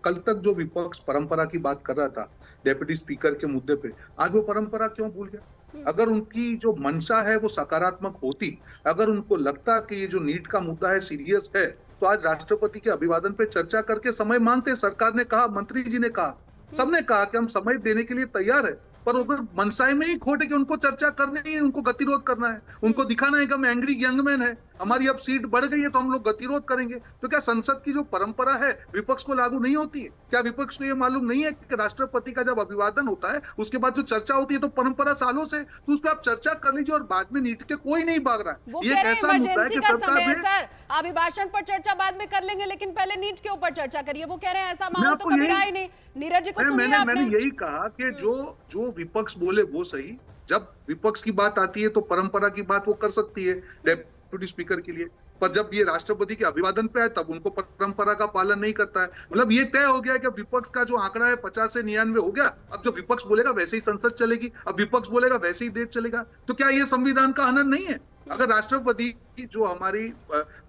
कल तक जो विपक्ष परंपरा की बात कर रहा था डेप्यूटी स्पीकर के मुद्दे पे, आज वो परंपरा क्यों भूल गया? अगर उनकी जो मंशा है वो सकारात्मक होती, अगर उनको लगता कि ये जो नीट का मुद्दा है सीरियस है, तो आज राष्ट्रपति के अभिवादन पे चर्चा करके समय मांगते। सरकार ने कहा, मंत्री जी ने कहा, सबने कहा कि हम समय देने के लिए तैयार है, पर अगर मनसाई में ही खोट है कि उनको चर्चा करनी है, उनको गतिरोध करना है, उनको दिखाना है कि हम एंग्री यंग मैन है, हमारी अब सीट बढ़ गई है तो हम लोग गतिरोध करेंगे। तो क्या संसद की जो परंपरा है विपक्ष को लागू नहीं होती है? क्या विपक्ष को ये मालूम नहीं है कि राष्ट्रपति का जब अभिवादन होता है उसके बाद जो चर्चा होती है तो परंपरा सालों से, तो उस पर आप चर्चा कर लीजिए और बाद में नीट के कोई नहीं भाग रहा है। ये एक ऐसा मुद्दा है कि सरकार में सर अभिभाषण पर चर्चा बाद में कर लेंगे, लेकिन पहले नीट के ऊपर चर्चा करिए। वो कह रहे हैं ऐसा माहौल तो कभी रहा ही नहीं। नीरज जी को सुनिए आपने। मैंने यही कहा कि जो विपक्ष बोले वो सही। जब विपक्ष की बात आती है तो परंपरा की बात वो कर सकती है डेप्यूटी स्पीकर के लिए, पर जब ये राष्ट्रपति के अभिवादन पे आए तब उनको परंपरा का पालन नहीं करता है। मतलब ये तय हो गया कि अब विपक्ष का जो आंकड़ा है 50 से 99 हो गया, अब जो विपक्ष बोलेगा वैसे ही संसद चलेगी, अब विपक्ष बोलेगा वैसे ही देश चलेगा। तो क्या ये संविधान का हनन नहीं है? अगर राष्ट्रपति की जो हमारी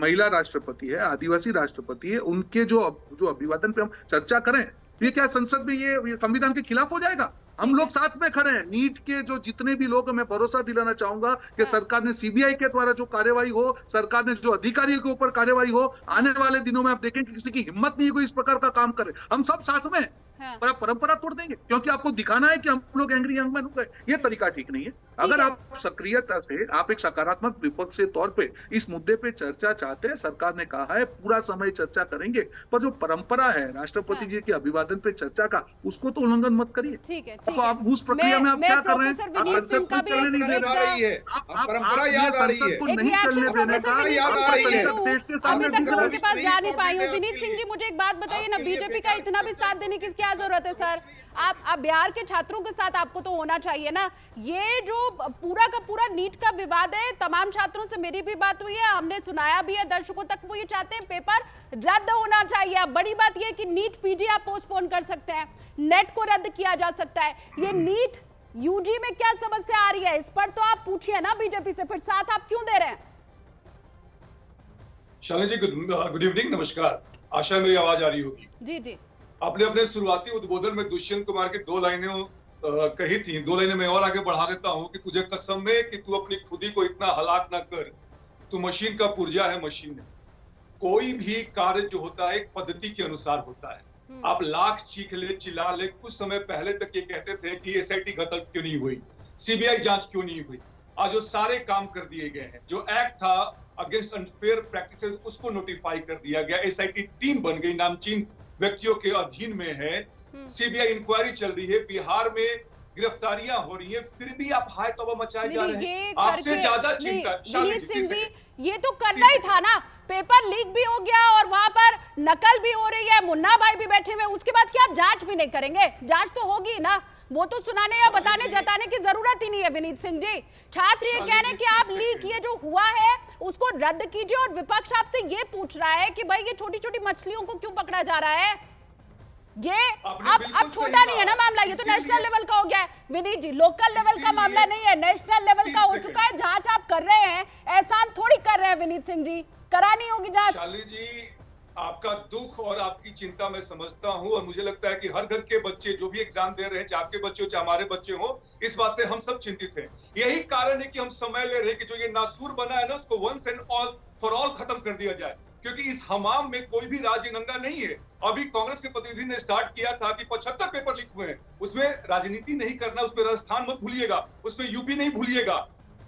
महिला राष्ट्रपति है, आदिवासी राष्ट्रपति है, उनके जो अभिवादन पे हम चर्चा करें, ये क्या संसद में ये संविधान के खिलाफ हो जाएगा? हम लोग साथ में खड़े हैं। नीट के जो जितने भी लोग, मैं भरोसा दिलाना चाहूंगा कि सरकार ने सीबीआई के द्वारा जो कार्यवाही हो, सरकार ने जो अधिकारियों के ऊपर कार्यवाही हो, आने वाले दिनों में आप देखें कि किसी की हिम्मत नहीं कोई इस प्रकार का काम करे। हम सब साथ में हैं, पर आप परंपरा तोड़ देंगे क्योंकि आपको दिखाना है कि हम लोग एंग्री यंग मैन हो गए। ये तरीका ठीक नहीं है। अगर आप सक्रियता से, आप एक सकारात्मक विपक्ष के तौर पे इस मुद्दे पे चर्चा चाहते हैं, सरकार ने कहा है पूरा समय चर्चा करेंगे, पर जो परंपरा है राष्ट्रपति जी के अभिवादन पे चर्चा का, उसको तो उल्लंघन मत करिए। ठीक है, तो आप उस प्रक्रिया में आप क्या कर रहे हैं? आप संसद को चलने नहीं दे रही है, परंपरा याद आ रही है, को नहीं चलने देने का याद आ रही है। देश के सामने उनके पास जा नहीं पाई हूँ। विनीत सिंह जी मुझे एक बात बताइए ना, बीजेपी का इतना भी साथ देने की क्या जरूरत है सर? आप बिहार के छात्रों के साथ आपको तो होना चाहिए ना। ये जो पूरा का पूरा नीट का विवाद है, तमाम छात्रों से मेरी भी बात हुई है, हमने सुनाया भी है दर्शकों तक, वो ये चाहते हैं पेपर रद्द होना चाहिए। अब बड़ी बात ये है कि नीट पीजी आप पोस्टपोन कर सकते हैं, नेट को रद्द किया जा सकता है। ये नीट यूजी में क्या समस्या आ रही है, इस पर तो आप पूछिए ना बीजेपी से, फिर साथ आप क्यों दे रहे हैं? शालिनी जी गुड इवनिंग, नमस्कार। आशा मेरी आवाज आ रही होगी। जी जी। आपने अपने शुरुआती उद्बोधन में दुष्यंत कुमार की 2 लाइनें कही थी। 2 लाइनें मैं और आगे बढ़ा देता हूं कि तुझे कसम है कि तू अपनी खुदी को इतना हलाक ना कर, तू मशीन का पुर्जा है। मशीन है, कोई भी कार्य जो होता है एक पद्धति के अनुसार होता है। आप लाख चीख ले, चिल्ला ले, कुछ समय पहले तक ये कहते थे कि एसआईटी खत्म क्यों नहीं हुई, सीबीआई जांच क्यों नहीं हुई। आज वो सारे काम कर दिए गए हैं। जो एक्ट था अगेंस्ट अनफेयर प्रैक्टिसेस, उसको नोटिफाई कर दिया गया। एसआईटी टीम बन गई, नामचीन व्यक्तियों के अधीन में है। सीबीआई इंक्वायरी चल रही है, बिहार में गिरफ्तारियां हो रही है, फिर भी आप हाय तौबा मचाए जा रहे हैं। आपसे ज्यादा चिंता विनीत सिंह जी, ये तो करना ही था ना। पेपर लीक भी हो गया और वहां पर नकल भी हो रही है, मुन्ना भाई भी बैठे हुए, उसके बाद क्या आप जांच भी नहीं करेंगे? जांच तो होगी ना, वो तो सुनाने या बताने जताने की जरूरत ही नहीं है। विनीत सिंह जी, छात्र ये कह रहे हैं कि आप लीक ये जो हुआ है उसको रद्द कीजिए, और विपक्ष आपसे ये पूछ रहा है कि भाई ये छोटी छोटी मछलियों को क्यों पकड़ा जा रहा है? ये अब छोटा नहीं है ना मामला, ये तो नेशनल लेवल का हो गया है। विनीत जी, लोकल लेवल का मामला नहीं है, नेशनल लेवल का हो चुका है। जांच आप कर रहे हैं, एहसान थोड़ी कर रहे हैं विनीत सिंह जी, करानी होगी जांच। शालिनी जी, आपका दुख और आपकी चिंता मैं समझता हूं, और मुझे लगता है कि हर घर के बच्चे जो भी एग्जाम दे रहे हैं, चाहे आपके बच्चे हो चाहे हमारे बच्चे हो, इस बात से हम सब चिंतित हैं। यही कारण है कि हम समय ले रहे हैं कि जो ये नासूर बना है ना, उसको once and all for all खत्म कर दिया जाए, क्योंकि इस हमाम में कोई भी राजी नंगा नहीं है। अभी कांग्रेस के प्रतिनिधि ने स्टार्ट किया था कि 75 पेपर लीक हुए हैं, उसमें राजनीति नहीं करना, उसमें राजस्थान मत भूलिएगा, उसमें यूपी नहीं भूलिएगा।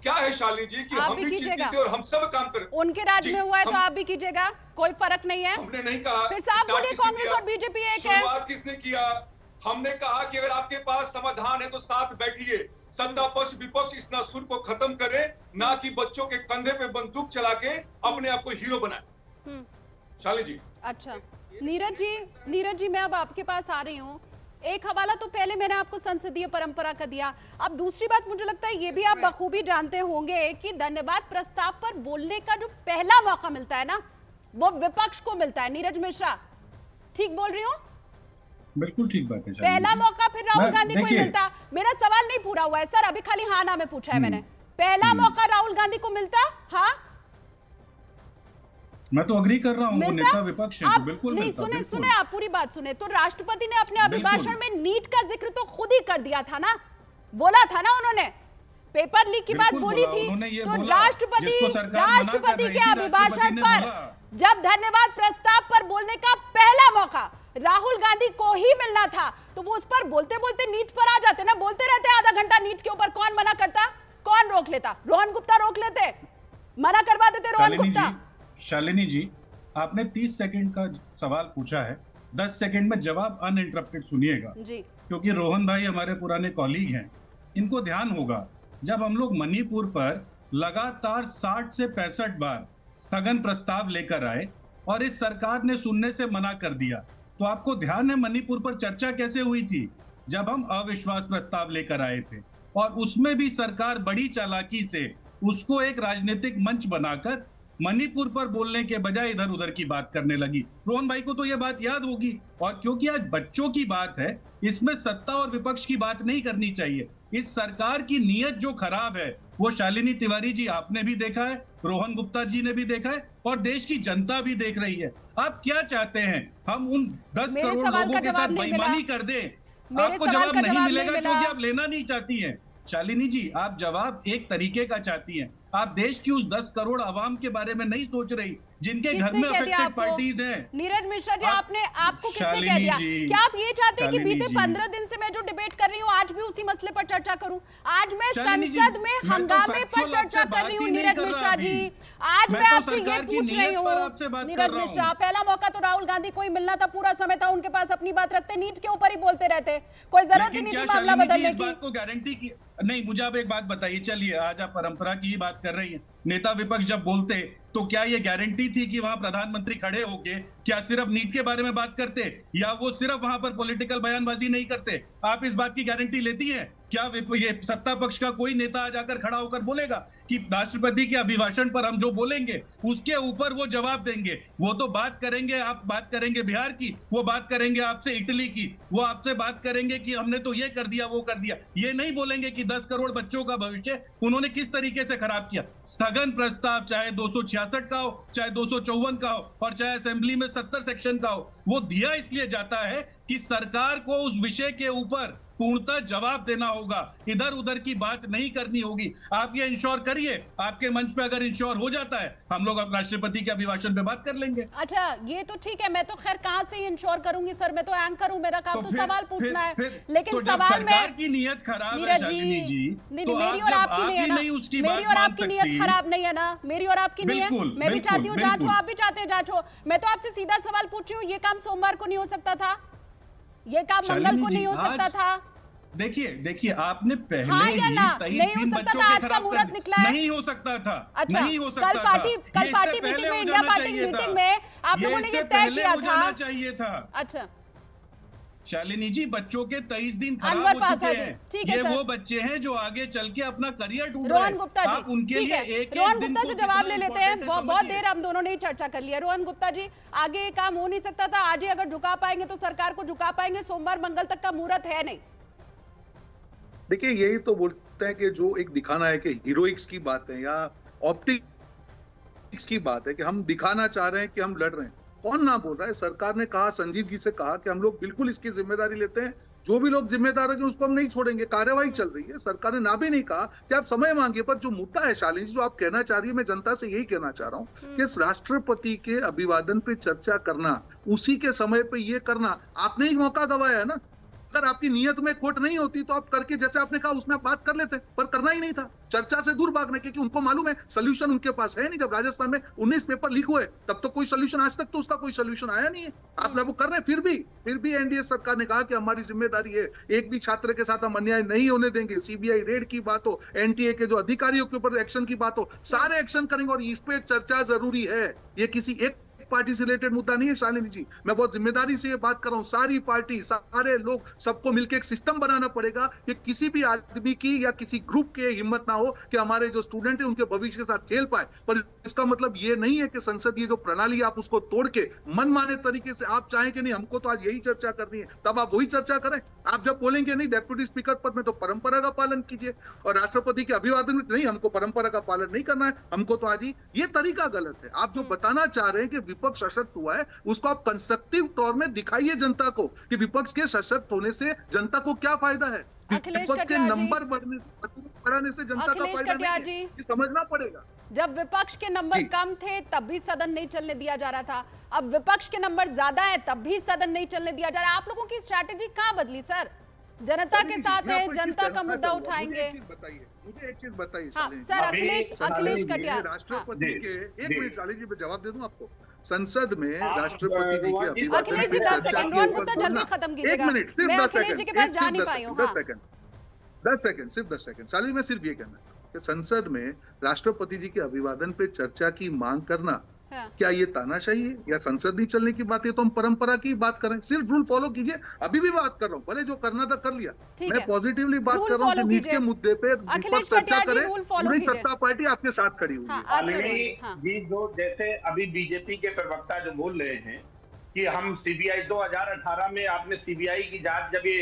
क्या है शालिनी जी कि हम भी चिंतित हैं और हम सब काम करें। उनके राज्य में हुआ है तो आप भी कीजिएगा, कोई फर्क नहीं है। हमने नहीं कहा, फिर साहब बोलिए कांग्रेस और बीजेपी एक है। शुरुआत किसने किया? हमने कहा कि अगर आपके पास समाधान है तो साथ बैठिए, सत्ता पक्ष विपक्ष इस नासूर को खत्म करे, ना कि बच्चों के कंधे पे बंदूक चला के अपने आप को हीरो बनाए। शालिनी जी। अच्छा नीरज जी मैं अब आपके पास आ रही हूँ। एक हवाला तो पहले मैंने आपको संसदीय परंपरा का दिया, अब दूसरी बात मुझे लगता है ये भी आप बखूबी जानते होंगे कि धन्यवाद प्रस्ताव पर बोलने का जो पहला मौका मिलता है ना, वो विपक्ष को मिलता है। नीरज मिश्रा, ठीक बोल रही हूँ? बिल्कुल ठीक बात है। पहला मौका फिर राहुल गांधी को ही मिलता। मेरा सवाल नहीं पूरा हुआ है सर, अभी खाली हाँ ना में पूछा है मैंने। पहला मौका राहुल गांधी को मिलता, हाँ मैं तो अग्री कर रहा हूँ, वो मिलता? नेता विपक्ष है, आप बिल्कुल नहीं मिलता, सुने बिल्कुल। सुने आप पूरी बात सुने। तो राष्ट्रपति ने अपने अभिभाषण में नीट का जिक्र तो खुद ही कर दिया था ना, बोला था ना उन्होंने, पेपर लीक की बात बोली थी। तो राष्ट्रपति के अभिभाषण पर जब धन्यवाद प्रस्ताव पर बोलने का पहला मौका राहुल गांधी को ही मिलना था, तो वो उस पर बोलते बोलते नीट पर आ जाते ना, बोलते रहते आधा घंटा नीट के ऊपर। कौन मना करता, कौन रोक लेता? रोहन गुप्ता रोक लेते, मना करवा देते रोहन गुप्ता। शालिनी जी, आपने 30 सेकंड का सवाल पूछा है, 10 सेकंड में जवाब अनइंटरप्टेड सुनिएगा जी। क्योंकि रोहन भाई हमारे पुराने कॉलीग हैं, इनको ध्यान होगा जब हम लोग मणिपुर पर लगातार 60 से 65 बार स्थगन प्रस्ताव लेकर आए और इस सरकार ने सुनने से मना कर दिया, तो आपको ध्यान है मणिपुर पर चर्चा कैसे हुई थी? जब हम अविश्वास प्रस्ताव लेकर आए थे और उसमें भी सरकार बड़ी चालाकी से उसको एक राजनीतिक मंच बनाकर मणिपुर पर बोलने के बजाय इधर उधर की बात करने लगी। रोहन भाई को तो यह बात याद होगी। और क्योंकि आज बच्चों की बात है, इसमें सत्ता और विपक्ष की बात नहीं करनी चाहिए। इस सरकार की नीयत जो खराब है वो शालिनी तिवारी जी आपने भी देखा है, रोहन गुप्ता जी ने भी देखा है और देश की जनता भी देख रही है। आप क्या चाहते हैं, हम उन 10 करोड़ लोगों के साथ बेईमानी कर दें? आपको जवाब नहीं मिलेगा क्योंकि आप लेना नहीं चाहती हैं। शालिनी जी, आप जवाब एक तरीके का चाहती हैं, आप देश की उस 10 करोड़ आवाम के बारे में नहीं सोच रही जिनके घर में अफेक्टेड पार्टीज हैं। नीरज मिश्रा जी, आपको किसने कह दिया? क्या आप ये चाहते हैं कि बीते 15 दिन से मैं जो डिबेट कर रही हूँ आज भी उसी मसले पर चर्चा करूं? आज मैं संसद में हंगामे पर चर्चा कर रही हूँ नीरज मिश्रा जी। आज मैं आपसे ये पूछ रही हूँ नीरज मिश्रा, पहला मौका तो राहुल गांधी को ही मिलना था, पूरा समय था उनके पास, अपनी बात रखते, नीट के ऊपर ही बोलते रहते, कोई जरूरत ही नहीं थी मामला बदलने की। गारंटी की नहीं, मुझे आप एक बात बताइए, चलिए आज आप परंपरा की ही बात कर रही हैं, नेता विपक्ष जब बोलते तो क्या ये गारंटी थी कि वहां प्रधानमंत्री खड़े होके क्या सिर्फ नीट के बारे में बात करते या वो सिर्फ वहां पर पॉलिटिकल बयानबाजी नहीं करते? आप इस बात की गारंटी लेती हैं? क्या ये सत्ता पक्ष का कोई नेता आ जाकर खड़ा होकर बोलेगा कि राष्ट्रपति के अभिभाषण पर हम जो बोलेंगे उसके ऊपर वो जवाब देंगे? वो तो बात करेंगे, आप बात करेंगे बिहार की, वो बात करेंगे आपसे इटली की, वो आपसे बात करेंगे कि हमने तो ये कर दिया वो कर दिया। ये नहीं बोलेंगे कि 10 करोड़ बच्चों का भविष्य उन्होंने किस तरीके से खराब किया। स्थगन प्रस्ताव चाहे 266 का हो, चाहे 254 का हो और चाहे असेंबली में 70 सेक्शन का हो, वो दिया इसलिए जाता है कि सरकार को उस विषय के ऊपर पूर्णतः जवाब देना होगा, इधर उधर की बात नहीं करनी होगी। आप ये इंश्योर करिए, आपके मंच पे अगर इंश्योर हो जाता है हम लोग अब राष्ट्रपति के अभिभाषण पे बात कर लेंगे। अच्छा, ये तो ठीक है, मैं तो खैर कहां से इंश्योर करूंगी सर, मैं तो एंकर हूं, मेरा काम तो सवाल पूछना है। लेकिन तो सवाल में सरकार की नीयत खराब है शालिनी जी, तो मेरी और आपकी नहीं है ना, मेरी और आपकी नीयत खराब नहीं है ना, मेरी और आपकी नहीं है। मैं भी चाहती हूँ जांच हो, आप भी चाहते हैं जांच हो। मैं तो आपसे सीधा सवाल पूछ रही हूँ, ये काम सोमवार को नहीं हो सकता था? ये काम मंगल को नहीं हो सकता था? देखिए आपने पहले हाँ ही नहीं हो सकता था, आज का मुहूर्त निकला है, नहीं हो सकता था। अच्छा, नहीं हो सकता कल पार्टी मीटिंग में, इंडिया पार्टी मीटिंग में आप लोगों ने ये तय किया था, चाहिए था। अच्छा शालिनी जी, बच्चों के 23 दिन खराब हो चुके हैं, ये वो बच्चे हैं जो आगे चल के अपना करियर ढूंढ रहे हैं। रोहन गुप्ता जी, उनके लिए एक रोहन गुप्ता से जवाब ले लेते हैं, बहुत देर हम दोनों ने ही चर्चा कर लिया। रोहन गुप्ता जी, आगे ये काम हो नहीं सकता था, आज ही अगर झुका पाएंगे तो सरकार को झुका पाएंगे, सोमवार मंगल तक का मुहूर्त है नहीं। देखिए, यही तो बोलते हैं कि जो एक दिखाना है कि हीरोइक्स की बात है या ऑप्टिक्स की बात है कि हम दिखाना चाह रहे हैं कि हम लड़ रहे हैं। कौन ना बोल रहा है? सरकार ने कहा, संजीदगी से कहा कि हम लोग बिल्कुल इसकी जिम्मेदारी लेते हैं, जो भी लोग जिम्मेदार है उसको हम नहीं छोड़ेंगे, कार्यवाही चल रही है। सरकार ने ना भी नहीं कहा कि आप समय मांगिए, पर जो मुद्दा है शालिनी, जो आप कहना चाह रही है, मैं जनता से यही कहना चाह रहा हूँ कि राष्ट्रपति के अभिवादन पे चर्चा करना, उसी के समय पे ये करना, आपने ही मौका गवाया है ना। अगर आपकी नीयत में खोट नहीं होती तो आप करके, जैसे आपने कहा, उसमें आप बात कर लेते, पर करना ही नहीं था, चर्चा से दूर भागने के, कि उनको मालूम है सोल्यूशन उनके पास है नहीं। जब राजस्थान में 19 पेपर लीक हुए तब तो कोई सोल्यूशन, आज तक तो उसका कोई सोल्यूशन आया नहीं है। आप लागू कर रहे हैं, फिर भी एनडीए सरकार ने कहा कि हमारी जिम्मेदारी है, एक भी छात्र के साथ हम अन्याय नहीं होने देंगे। सीबीआई रेड की बात हो, एनटीए के जो अधिकारियों के ऊपर एक्शन की बात हो, सारे एक्शन करेंगे और इस पे चर्चा जरूरी है। ये किसी एक पार्टी से रिलेटेड मुद्दा नहीं है शालिनी जी, मैं बहुत जिम्मेदारी से ये बात कर रहा हूँ। सारी पार्टी, सारे लोग, सबको मिलकर एक सिस्टम बनाना पड़ेगा कि किसी भी आदमी की या किसी ग्रुप की हिम्मत ना हो कि हमारे जो स्टूडेंट है उनके भविष्य के साथ खेल पाए। पर इसका मतलब ये नहीं है कि संसदीय जो प्रणाली आप उसको तोड़ के मनमाने तरीके से आप चाहें कि नहीं हमको तो आज यही चर्चा करनी है, तब आप वही चर्चा करें। आप जब बोलेंगे नहीं डेप्यूटी स्पीकर पद में तो परंपरा का पालन कीजिए, और राष्ट्रपति के अभिवादन में नहीं हमको परंपरा का पालन नहीं करना है, हमको तो आज ही, ये तरीका गलत है। आप जो बताना चाह रहे हैं कि विपक्ष सशक्त हुआ है, उसको आप कंस्ट्रक्टिव तौर में दिखाइए जनता को कि विपक्ष के सशक्त होने से जनता को क्या फायदा है। विपक्ष के नंबर बढ़ाने से जनता का फायदा नहीं है, ये समझना पड़ेगा। जब विपक्ष के नंबर कम थे तब भी सदन नहीं चलने दिया जा रहा था, अब विपक्ष के नंबर ज्यादा है तब भी सदन नहीं चलने दिया जा रहा है। आप लोगों की स्ट्रैटेजी कहाँ बदली सर? जनता के साथ है, जनता का मुद्दा उठाएंगे। मुझे एक चीज बताइए सर, अखिलेश कटियार, राष्ट्रपति के, एक मिनट शालिनी जी मैं जवाब दे दूं आपको। संसद में राष्ट्रपति जी के अभिवादन पे चर्चा की, एक मिनट, सिर्फ 10 सेकंड, 10 सेकंड, सिर्फ 10 सेकंड। शालिनी में सिर्फ ये कहना है कि संसद में राष्ट्रपति जी के अभिवादन पे चर्चा की मांग करना क्या ये तानाशाही है या संसद नहीं चलने की बात है? तो हम परंपरा की बात करें, सिर्फ रूल फॉलो कीजिए। अभी भी बात कर रहा हूँ, भले जो करना था कर लिया, मैं पॉजिटिवली बात कर रहा हूँ कि नीट के मुद्दे पे विपक्ष चर्चा करे, पूरी सत्ता पार्टी आपके साथ खड़ी हुई है। जो जैसे अभी बीजेपी के प्रवक्ता जो बोल रहे हैं कि हम सीबीआई 2018 में आपने सीबीआई की जांच, जब ये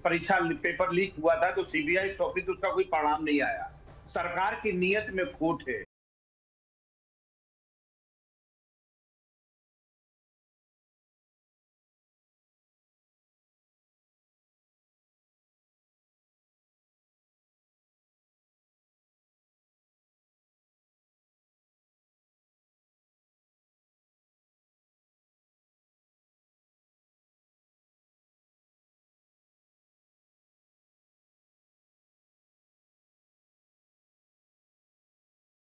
परीक्षा पेपर लीक हुआ था तो सीबीआई सौंपी तो उसका कोई परिणाम नहीं आया। सरकार की नीयत में खोट है।